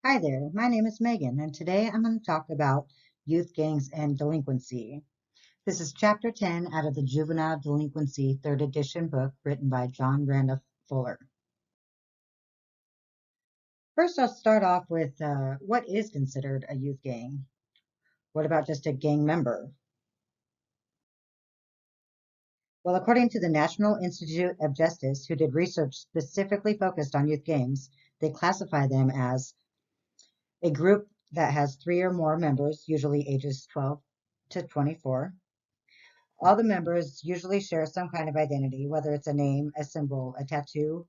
Hi there, my name is Megan, and today I'm going to talk about youth gangs and delinquency. This is Chapter 10 out of the Juvenile Delinquency 3rd edition book written by John Randolph Fuller. First, I'll start off with what is considered a youth gang? What about just a gang member? Well, according to the National Institute of Justice, who did research specifically focused on youth gangs, they classify them as a group that has three or more members, usually ages 12 to 24. All the members usually share some kind of identity, whether it's a name, a symbol, a tattoo,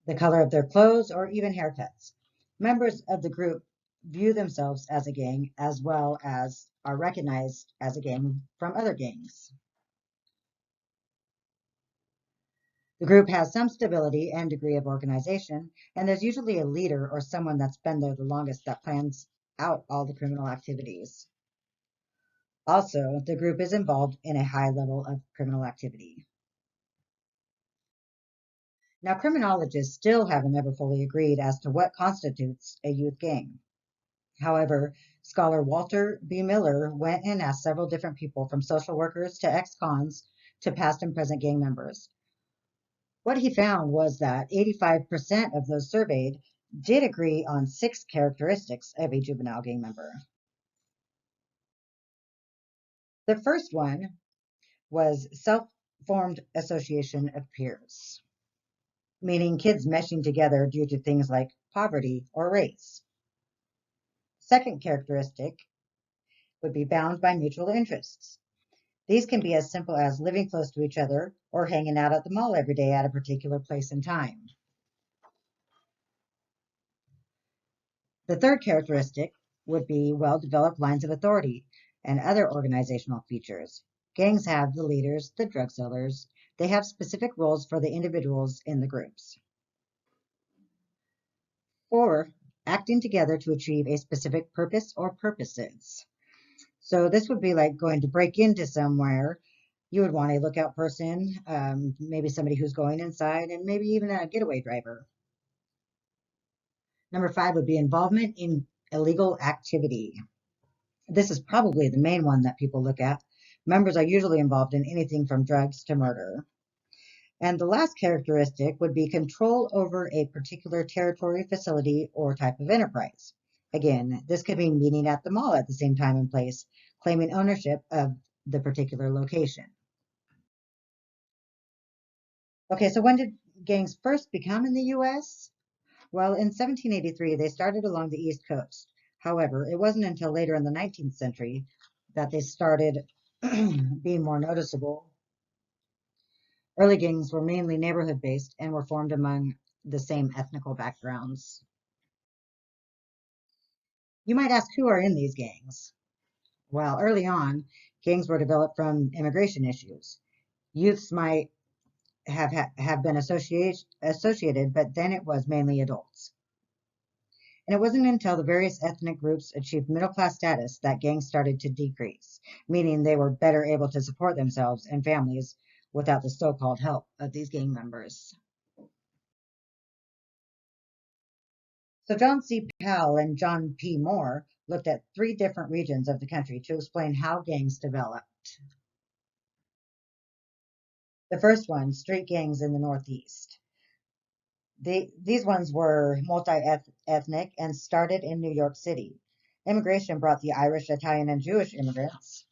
the color of their clothes, or even haircuts. Members of the group view themselves as a gang as well as are recognized as a gang from other gangs. The group has some stability and degree of organization, and there's usually a leader or someone that's been there the longest that plans out all the criminal activities. Also, the group is involved in a high level of criminal activity. Now, criminologists still haven't ever fully agreed as to what constitutes a youth gang. However, scholar Walter B. Miller went and asked several different people, from social workers to ex-cons to past and present gang members. What he found was that 85% of those surveyed did agree on 6 characteristics of a juvenile gang member. The first one was self-formed association of peers, meaning kids meshing together due to things like poverty or race. Second characteristic would be bound by mutual interests. These can be as simple as living close to each other or hanging out at the mall every day at a particular place and time. The third characteristic would be well-developed lines of authority and other organizational features. Gangs have the leaders, the drug sellers. They have specific roles for the individuals in the groups. 4, acting together to achieve a specific purpose or purposes. So this would be like going to break into somewhere. You would want a lookout person, maybe somebody who's going inside, and maybe even a getaway driver. Number 5 would be involvement in illegal activity. This is probably the main one that people look at. Members are usually involved in anything from drugs to murder. And the last characteristic would be control over a particular territory, facility, or type of enterprise. Again, this could mean meeting at the mall at the same time and place, claiming ownership of the particular location. Okay, so when did gangs first become in the US? Well, in 1783, they started along the East Coast. However, it wasn't until later in the 19th century that they started being more noticeable. Early gangs were mainly neighborhood based and were formed among the same ethnical backgrounds. You might ask, who are in these gangs? Well, early on, gangs were developed from immigration issues. Youths might have been associated, but then it was mainly adults. And it wasn't until the various ethnic groups achieved middle class status that gangs started to decrease, meaning they were better able to support themselves and families without the so called help of these gang members. So, John C. Powell and John P. Moore looked at 3 different regions of the country to explain how gangs developed. The first one, street gangs in the Northeast. These ones were multi-ethnic and started in New York City. Immigration brought the Irish, Italian, and Jewish immigrants,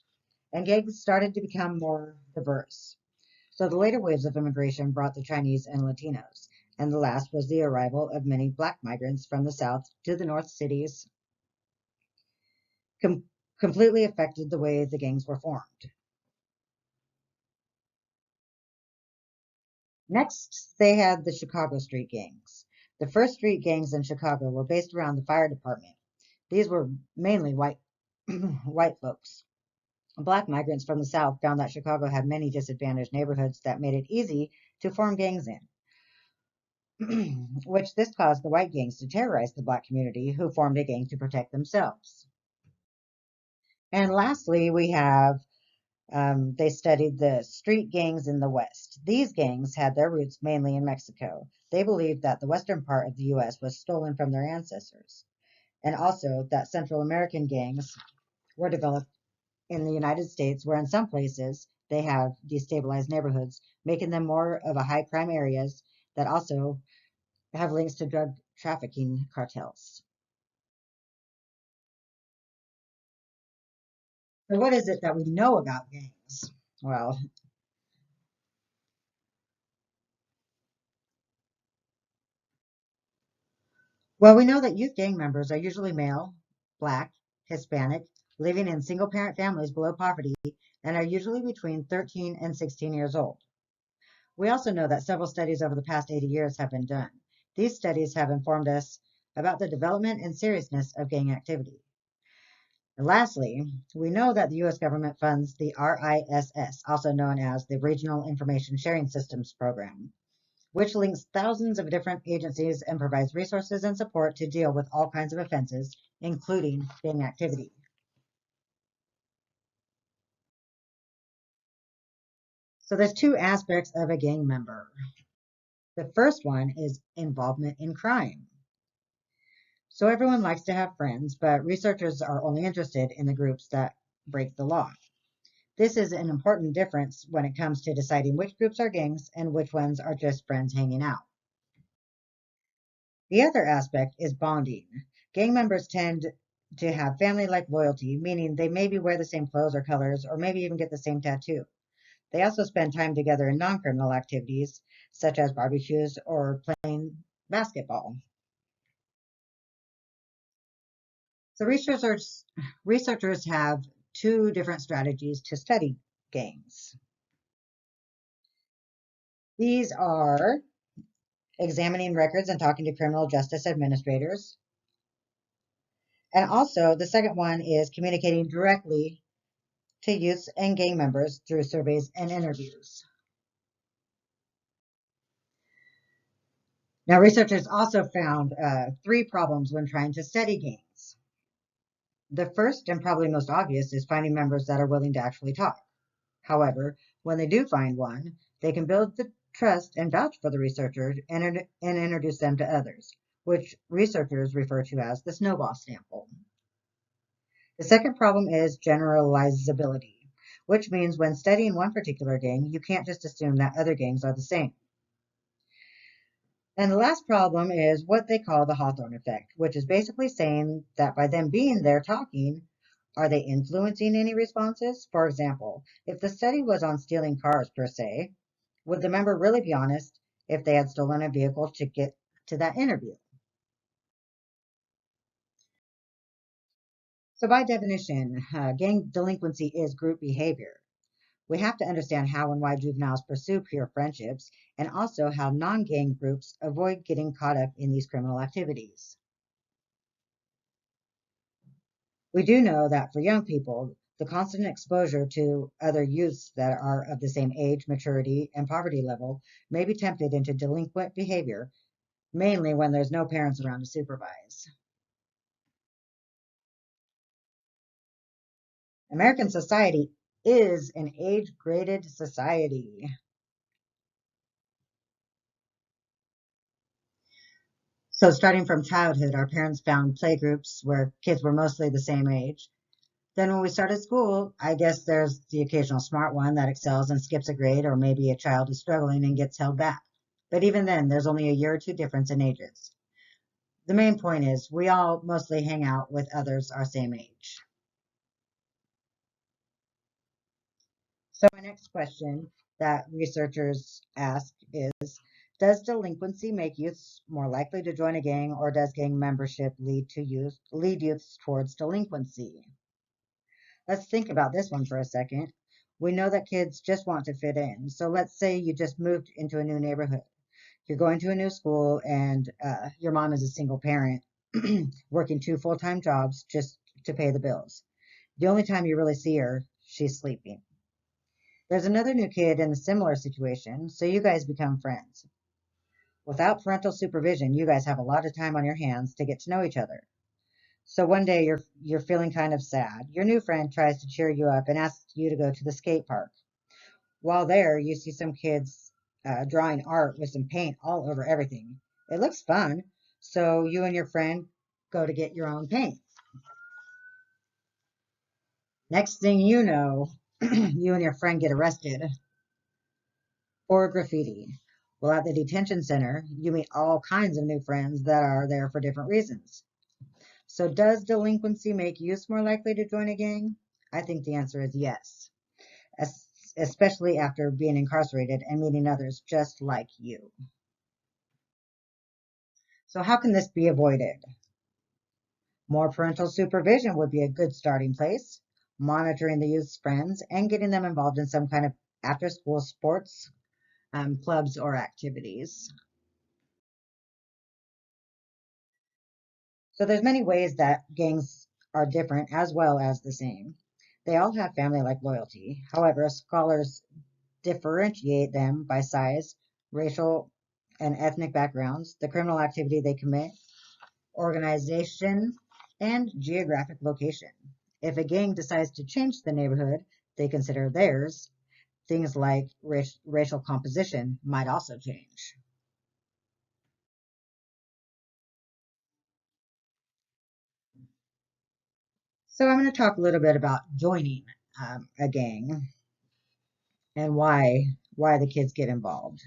and gangs started to become more diverse. So the later waves of immigration brought the Chinese and Latinos, and the last was the arrival of many black migrants from the south to the north cities, com- completely affected the way the gangs were formed. Next, they had the Chicago street gangs. The first street gangs in Chicago were based around the fire department. These were mainly white white folks. Black migrants from the South found that Chicago had many disadvantaged neighborhoods that made it easy to form gangs in, which this caused the white gangs to terrorize the black community, who formed a gang to protect themselves. And lastly, we have They studied the street gangs in the West. These gangs had their roots mainly in Mexico. They believed that the western part of the U.S. was stolen from their ancestors, and also that Central American gangs were developed in the United States, where in some places they have destabilized neighborhoods, making them more of a high crime areas that also have links to drug trafficking cartels. So, what is it that we know about gangs? Well, we know that youth gang members are usually male, black, Hispanic, living in single parent families below poverty, and are usually between 13 and 16 years old. We also know that several studies over the past 80 years have been done. These studies have informed us about the development and seriousness of gang activity. And lastly, we know that the U.S. government funds the RISS, also known as the Regional Information Sharing Systems Program, which links thousands of different agencies and provides resources and support to deal with all kinds of offenses, including gang activity. So there's two aspects of a gang member. The first one is involvement in crime. So everyone likes to have friends, but researchers are only interested in the groups that break the law. This is an important difference when it comes to deciding which groups are gangs and which ones are just friends hanging out. The other aspect is bonding. Gang members tend to have family like loyalty, meaning they maybe wear the same clothes or colors, or maybe even get the same tattoo. They also spend time together in non criminal activities, such as barbecues or playing basketball. So researchers have two different strategies to study gangs. These are examining records and talking to criminal justice administrators. And also, the second one is communicating directly to youths and gang members through surveys and interviews. Now, researchers also found three problems when trying to study gangs. The first and probably most obvious is finding members that are willing to actually talk. However, when they do find one, they can build the trust and vouch for the researcher and introduce them to others, which researchers refer to as the snowball sample. The second problem is generalizability, which means when studying one particular gang, you can't just assume that other gangs are the same. And the last problem is what they call the Hawthorne effect, which is basically saying that by them being there talking, are they influencing any responses? For example, if the study was on stealing cars per se, would the member really be honest if they had stolen a vehicle to get to that interview? So, by definition, gang delinquency is group behavior. We have to understand how and why juveniles pursue pure friendships, and also how non gang groups avoid getting caught up in these criminal activities. We do know that for young people, the constant exposure to other youths that are of the same age, maturity, and poverty level may be tempted into delinquent behavior, mainly when there's no parents around to supervise. American society is an age graded society. So, starting from childhood, our parents found playgroups where kids were mostly the same age. Then, when we started school, I guess there's the occasional smart one that excels and skips a grade, or maybe a child is struggling and gets held back. But even then, there's only a year or two difference in ages. The main point is we all mostly hang out with others our same age. So, my next question that researchers ask is, does delinquency make youths more likely to join a gang, or does gang membership lead youths towards delinquency? Let's think about this one for a second. We know that kids just want to fit in. So let's say you just moved into a new neighborhood. You're going to a new school, and your mom is a single parent working two full time jobs just to pay the bills. The only time you really see her, she's sleeping. There's another new kid in a similar situation, so you guys become friends. Without parental supervision, you guys have a lot of time on your hands to get to know each other. So one day you're feeling kind of sad. Your new friend tries to cheer you up and asks you to go to the skate park. While there, you see some kids drawing art with some paint all over everything. It looks fun, so you and your friend go to get your own paint. Next thing you know, you and your friend get arrested for graffiti. Well, at the detention center, you meet all kinds of new friends that are there for different reasons. So, does delinquency make youth more likely to join a gang? I think the answer is yes, especially after being incarcerated and meeting others just like you. So, how can this be avoided? More parental supervision would be a good starting place, monitoring the youth's friends and getting them involved in some kind of after school sports, clubs, or activities. So there's many ways that gangs are different as well as the same. They all have family-like loyalty. However, scholars differentiate them by size, racial and ethnic backgrounds, the criminal activity they commit, organization, and geographic location. If a gang decides to change the neighborhood they consider theirs, things like racial composition might also change. So I'm going to talk a little bit about joining a gang and why the kids get involved.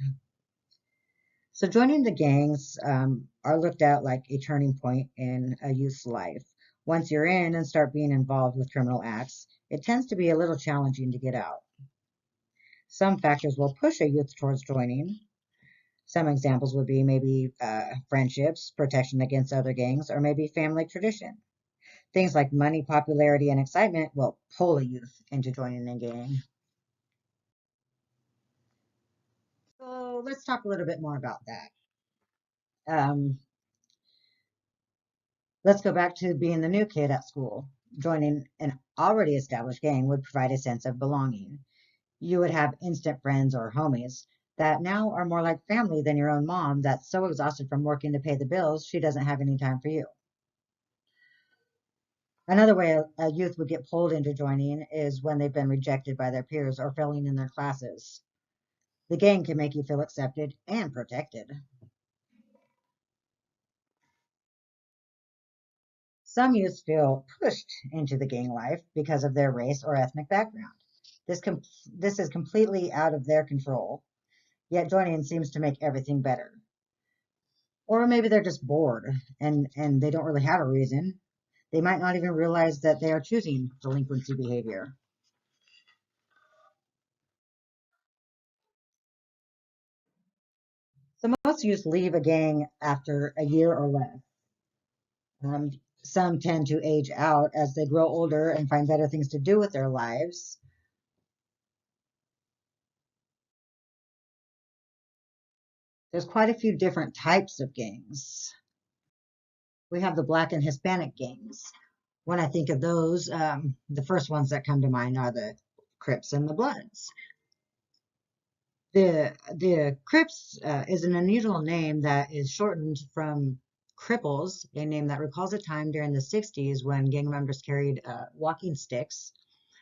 So joining the gangs are looked at like a turning point in a youth's life. Once you're in and start being involved with criminal acts, it tends to be a little challenging to get out. Some factors will push a youth towards joining. Some examples would be maybe friendships, protection against other gangs, or maybe family tradition. Things like money, popularity, and excitement will pull a youth into joining a gang. So let's talk a little bit more about that. Um, let's go back to being the new kid at school. Joining an already established gang would provide a sense of belonging. You would have instant friends or homies that now are more like family than your own mom that's so exhausted from working to pay the bills she doesn't have any time for you. Another way a youth would get pulled into joining is when they've been rejected by their peers or failing in their classes. The gang can make you feel accepted and protected. Some youths feel pushed into the gang life because of their race or ethnic background. This is completely out of their control, yet joining seems to make everything better. Or maybe they're just bored and they don't really have a reason. They might not even realize that they are choosing delinquency behavior. So most youths leave a gang after a year or less. Um, some tend to age out as they grow older and find better things to do with their lives. There's quite a few different types of gangs. We have the Black and Hispanic gangs. When I think of those, the first ones that come to mind are the Crips and the Bloods. The Crips is an unusual name that is shortened from cripples, a name that recalls a time during the 60s when gang members carried walking sticks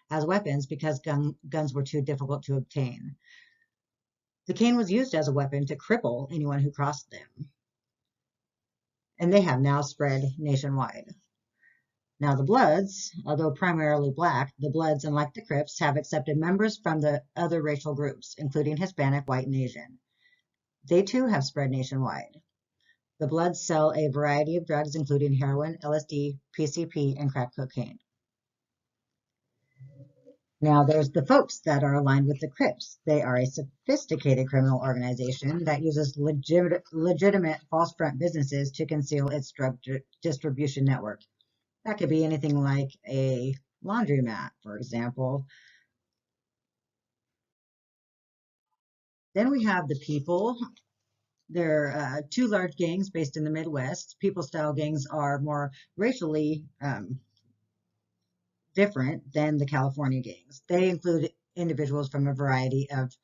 as weapons because guns were too difficult to obtain. The cane was used as a weapon to cripple anyone who crossed them, and they have now spread nationwide. Now, the Bloods, although primarily black, the Bloods, unlike the Crips, have accepted members from the other racial groups, including Hispanic, white, and Asian. They too have spread nationwide. The Bloods sell a variety of drugs, including heroin, LSD, PCP, and crack cocaine. Now, there's the folks that are aligned with the Crips. They are a sophisticated criminal organization that uses legitimate false front businesses to conceal its drug distribution network. That could be anything like a laundromat, for example. Then we have the People. There are two large gangs based in the Midwest. People style gangs are more racially different than the California gangs. They include individuals from a variety of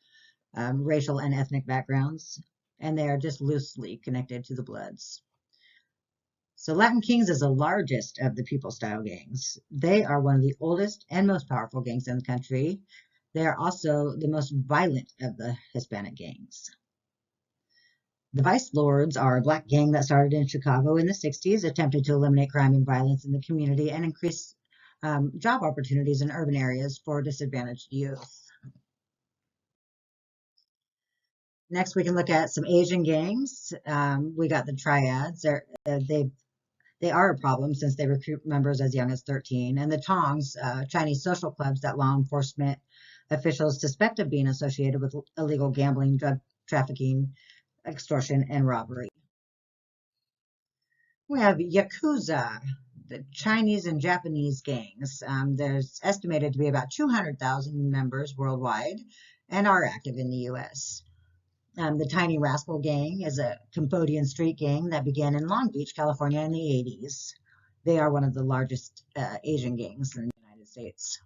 racial and ethnic backgrounds, and they are just loosely connected to the Bloods. So Latin Kings is the largest of the people-style gangs. They are one of the oldest and most powerful gangs in the country. They are also the most violent of the Hispanic gangs. The Vice Lords are a black gang that started in Chicago in the 60s, attempted to eliminate crime and violence in the community and increase job opportunities in urban areas for disadvantaged youth. Next, we can look at some Asian gangs. We got the triads. They are a problem since they recruit members as young as 13. And the Tongs, Chinese social clubs that law enforcement officials suspect of being associated with illegal gambling, drug trafficking, extortion, and robbery. We have Yakuza, the Chinese and Japanese gangs. There's estimated to be about 200,000 members worldwide and are active in the U.S. The Tiny Rascal Gang is a Cambodian street gang that began in Long Beach, California in the 80s. They are one of the largest Asian gangs in the United States.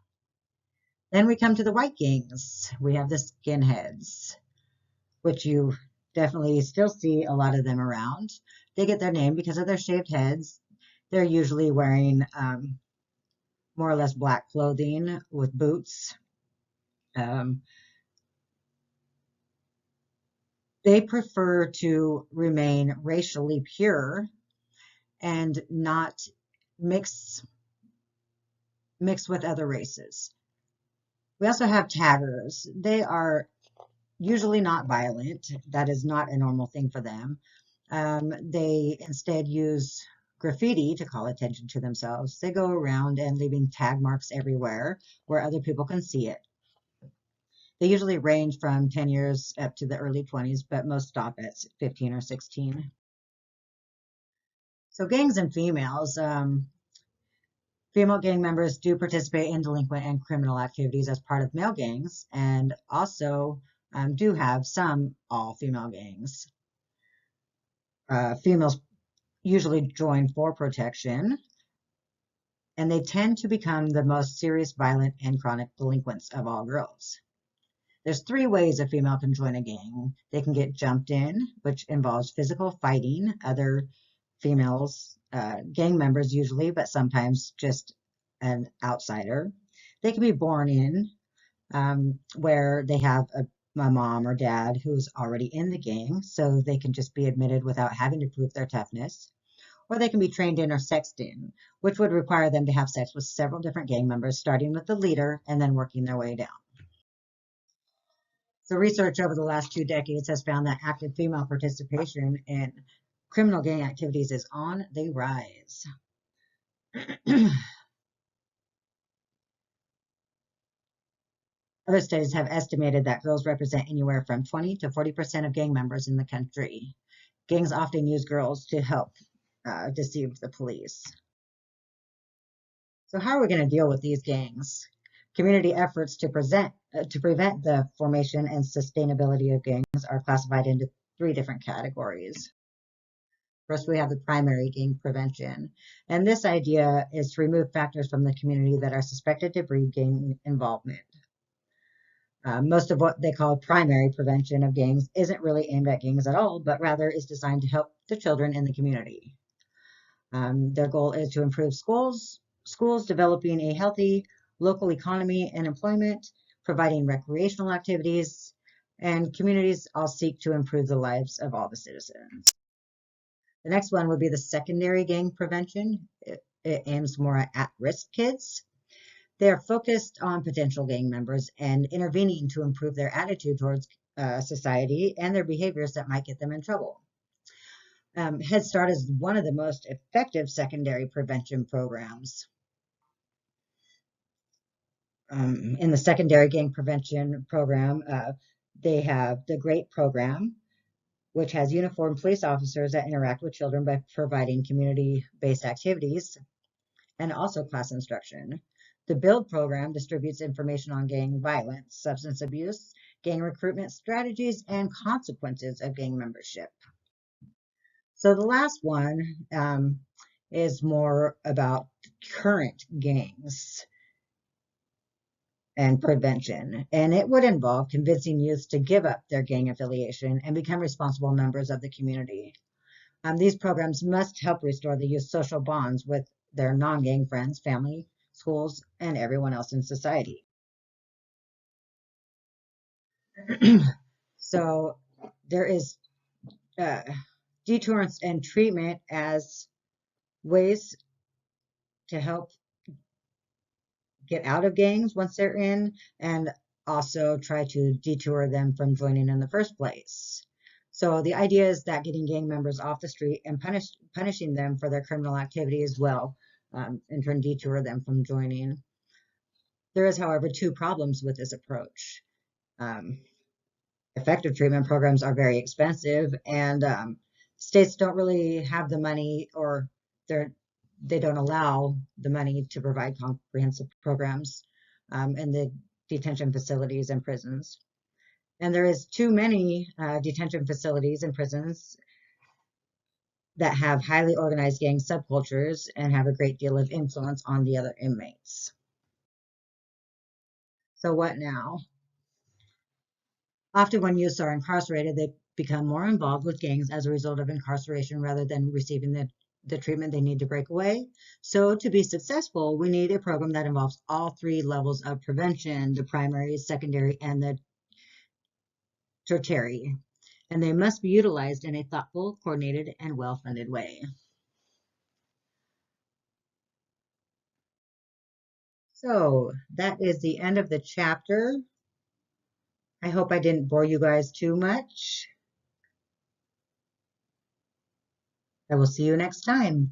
Then we come to the white gangs. We have the skinheads, which you definitely still see a lot of them around. They get their name because of their shaved heads. They're usually wearing more or less black clothing with boots. They prefer to remain racially pure and not mix with other races. We also have taggers. They are usually not violent. That is not a normal thing for them. They instead use graffiti to call attention to themselves. They go around and leaving tag marks everywhere where other people can see it. They usually range from 10 years up to the early 20s, but most stop at 15 or 16. So gangs and females. Female gang members do participate in delinquent and criminal activities as part of male gangs, and also do have some all-female gangs. Females usually join for protection, and they tend to become the most serious, violent, and chronic delinquents of all girls. There's 3 ways a female can join a gang. They can get jumped in, which involves physical fighting other females, gang members usually, but sometimes just an outsider. They can be born in, where they have a mom or dad who's already in the gang, so they can just be admitted without having to prove their toughness. Or they can be trained in or sexed in, which would require them to have sex with several different gang members, starting with the leader and then working their way down. So research over the last 2 decades has found that active female participation in criminal gang activities is on the rise. Other studies have estimated that girls represent anywhere from 20 to 40% of gang members in the country. Gangs often use girls to help deceive the police. So how are we going to deal with these gangs? Community efforts to prevent the formation and sustainability of gangs are classified into 3 different categories. First, we have the primary gang prevention. And this idea is to remove factors from the community that are suspected to breed gang involvement. Most of what they call primary prevention of gangs isn't really aimed at gangs at all, but rather is designed to help the children in the community. Their goal is to improve schools, developing a healthy local economy and employment, providing recreational activities, and communities all seek to improve the lives of all the citizens. The next one would be the secondary gang prevention. It aims more at at-risk kids. They are focused on potential gang members and intervening to improve their attitude towards society and their behaviors that might get them in trouble. Head Start is one of the most effective secondary prevention programs. In the secondary gang prevention program, they have the GREAT program, which has uniformed police officers that interact with children by providing community-based activities and also class instruction. The BUILD program distributes information on gang violence, substance abuse, gang recruitment strategies, and consequences of gang membership. So the last one is more about current gangs and prevention, and it would involve convincing youth to give up their gang affiliation and become responsible members of the community. These programs must help restore the youth's social bonds with their non-gang friends, family, schools, and everyone else in society. So there is uh, deterrence and treatment as ways to help get out of gangs once they're in, and also try to detour them from joining in the first place. So the idea is that getting gang members off the street and punishing them for their criminal activity as well, in turn detour them from joining. There is, however, two problems with this approach. Um, Effective treatment programs are very expensive, and states don't really have the money, or they're they don't allow the money to provide comprehensive programs in the detention facilities and prisons. And there is too many detention facilities and prisons that have highly organized gang subcultures and have a great deal of influence on the other inmates. So what now? Often when youths are incarcerated, they become more involved with gangs as a result of incarceration rather than receiving the treatment they need to break away. So to be successful, we need a program that involves all three levels of prevention, the primary, secondary, and the tertiary. And they must be utilized in a thoughtful, coordinated, and well-funded way. So that is the end of the chapter. I hope I didn't bore you guys too much. I will see you next time.